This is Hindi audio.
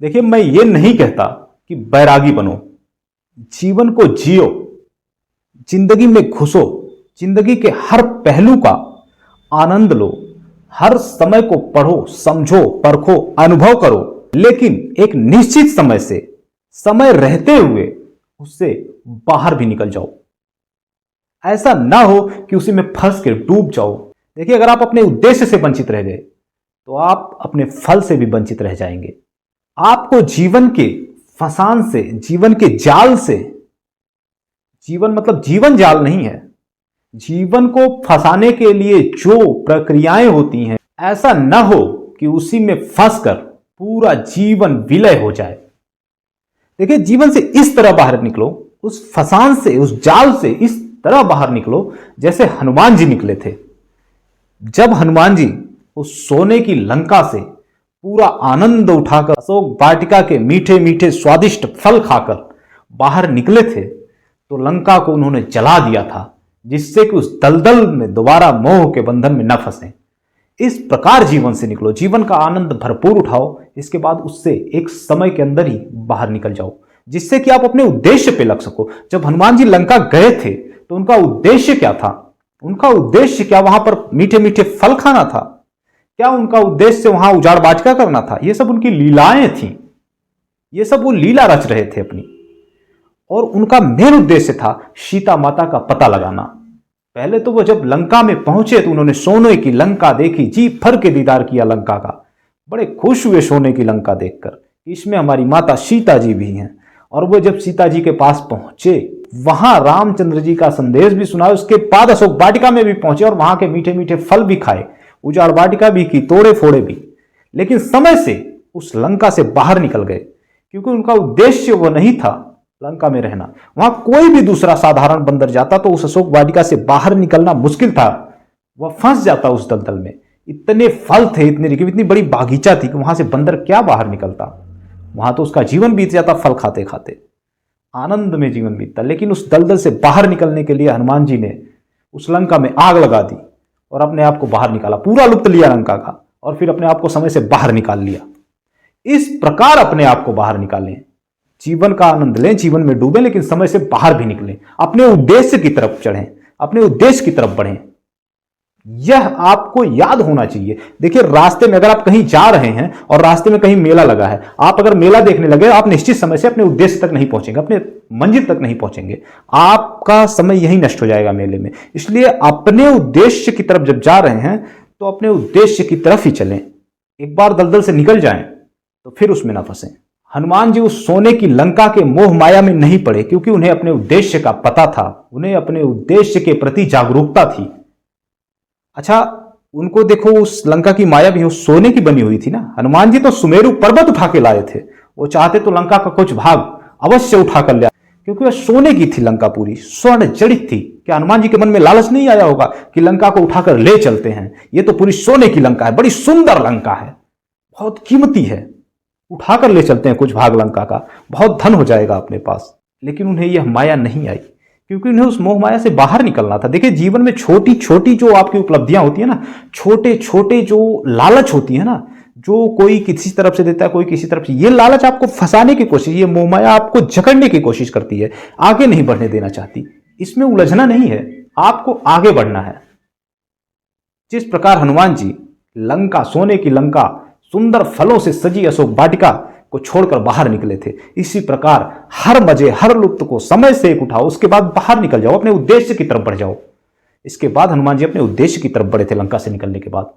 देखिए, मैं ये नहीं कहता कि बैरागी बनो, जीवन को जियो, जिंदगी में घुसो, जिंदगी के हर पहलू का आनंद लो, हर समय को पढ़ो, समझो, परखो, अनुभव करो, लेकिन एक निश्चित समय से, समय रहते हुए उससे बाहर भी निकल जाओ। ऐसा ना हो कि उसी में फंस के डूब जाओ। देखिए, अगर आप अपने उद्देश्य से वंचित रह गए तो आप अपने फल से भी वंचित रह जाएंगे। आपको जीवन के फसान से, जीवन के जाल से, जीवन मतलब जीवन जाल नहीं है, जीवन को फंसाने के लिए जो प्रक्रियाएं होती हैं, ऐसा ना हो कि उसी में फंसकर पूरा जीवन विलय हो जाए। देखिए, जीवन से इस तरह बाहर निकलो, उस फसान से, उस जाल से इस तरह बाहर निकलो जैसे हनुमान जी निकले थे। जब हनुमान जी उस सोने की लंका से पूरा आनंद उठाकर अशोक वाटिका के मीठे मीठे स्वादिष्ट फल खाकर बाहर निकले थे, तो लंका को उन्होंने जला दिया था, जिससे कि उस दलदल में दोबारा मोह के बंधन में न फंसे। इस प्रकार जीवन से निकलो, जीवन का आनंद भरपूर उठाओ, इसके बाद उससे एक समय के अंदर ही बाहर निकल जाओ, जिससे कि आप अपने उद्देश्य पे लग सको। जब हनुमान जी लंका गए थे तो उनका उद्देश्य क्या था? उनका उद्देश्य क्या वहां पर मीठे मीठे फल खाना था? क्या उनका उद्देश्य वहां उजाड़ बाटिका करना था? ये सब उनकी लीलाएं थी, ये सब वो लीला रच रहे थे अपनी। और उनका मेन उद्देश्य था सीता माता का पता लगाना। पहले तो वो जब लंका में पहुंचे तो उन्होंने सोने की लंका देखी, जी भर के दीदार किया लंका का, बड़े खुश हुए सोने की लंका देखकर, इसमें हमारी माता सीता जी भी हैं। और वो जब सीता जी के पास पहुंचे, वहां रामचंद्र जी का संदेश भी सुना, उसके बाद अशोक वाटिका में भी पहुंचे और वहां के मीठे मीठे फल भी खाए, उजाड़ वाटिका भी की, तोड़े फोड़े भी। लेकिन समय से उस लंका से बाहर निकल गए, क्योंकि उनका उद्देश्य वो नहीं था लंका में रहना। वहां कोई भी दूसरा साधारण बंदर जाता तो उस अशोक वाटिका से बाहर निकलना मुश्किल था, वह फंस जाता उस दलदल में। इतने फल थे, इतनी बड़ी बागीचा थी कि वहां से बंदर क्या बाहर निकलता? वहां तो उसका जीवन बीत जाता फल खाते खाते, आनंद में जीवन बीतता। लेकिन उस दलदल से बाहर निकलने के लिए हनुमान जी ने उस लंका में आग लगा दी और अपने आप को बाहर निकाला, पूरा लुत्फ लिया लंका का, और फिर अपने आप को समय से बाहर निकाल लिया। इस प्रकार अपने आप को बाहर निकालें, जीवन का आनंद लें, जीवन में डूबें, लेकिन समय से बाहर भी निकलें, अपने उद्देश्य की तरफ चढ़ें, अपने उद्देश्य की तरफ बढ़ें। यह आपको याद होना चाहिए। देखिए, रास्ते में अगर आप कहीं जा रहे हैं और रास्ते में कहीं मेला लगा है, आप अगर मेला देखने लगे, आप निश्चित समय से अपने उद्देश्य तक नहीं पहुंचेंगे, अपने मंजिल तक नहीं पहुंचेंगे, आपका समय यही नष्ट हो जाएगा मेले में। इसलिए अपने उद्देश्य की तरफ जब जा रहे हैं तो अपने उद्देश्य की तरफ ही चलें। एक बार दलदल से निकल जाएं तो फिर उसमें ना फंसें। हनुमान जी उस सोने की लंका के मोह माया में नहीं पड़े, क्योंकि उन्हें अपने उद्देश्य का पता था, उन्हें अपने उद्देश्य के प्रति जागरूकता थी। अच्छा, उनको देखो, उस लंका की माया भी उस सोने की बनी हुई थी ना। हनुमान जी तो सुमेरु पर्वत उठा के लाए थे, वो चाहते तो लंका का कुछ भाग अवश्य उठा कर ले, क्योंकि वह सोने की थी लंका, पूरी स्वर्ण जड़ित थी। क्या हनुमान जी के मन में लालच नहीं आया होगा कि लंका को उठाकर ले चलते हैं? ये तो पूरी सोने की लंका है, बड़ी सुंदर लंका है, बहुत कीमती है, उठाकर ले चलते हैं कुछ भाग लंका का, बहुत धन हो जाएगा अपने पास। लेकिन उन्हें यह माया नहीं आई, क्योंकि उन्हें उस मोह माया से बाहर निकलना था। देखिए, जीवन में छोटी छोटी जो आपकी उपलब्धियां होती है ना, छोटे छोटे जो लालच होती है ना, जो कोई किसी तरफ से देता है, कोई किसी तरफ से, ये लालच आपको फंसाने की कोशिश, ये मोह माया आपको जकड़ने की कोशिश करती है, आगे नहीं बढ़ने देना चाहती। इसमें उलझना नहीं है, आपको आगे बढ़ना है। जिस प्रकार हनुमान जी लंका, सोने की लंका, सुंदर फलों से सजी अशोक वाटिका को छोड़कर बाहर निकले थे, इसी प्रकार हर मजे, हर लुत्फ को समय से एक उठाओ, उसके बाद बाहर निकल जाओ, अपने उद्देश्य की तरफ बढ़ जाओ। इसके बाद हनुमान जी अपने उद्देश्य की तरफ बढ़े थे लंका से निकलने के बाद।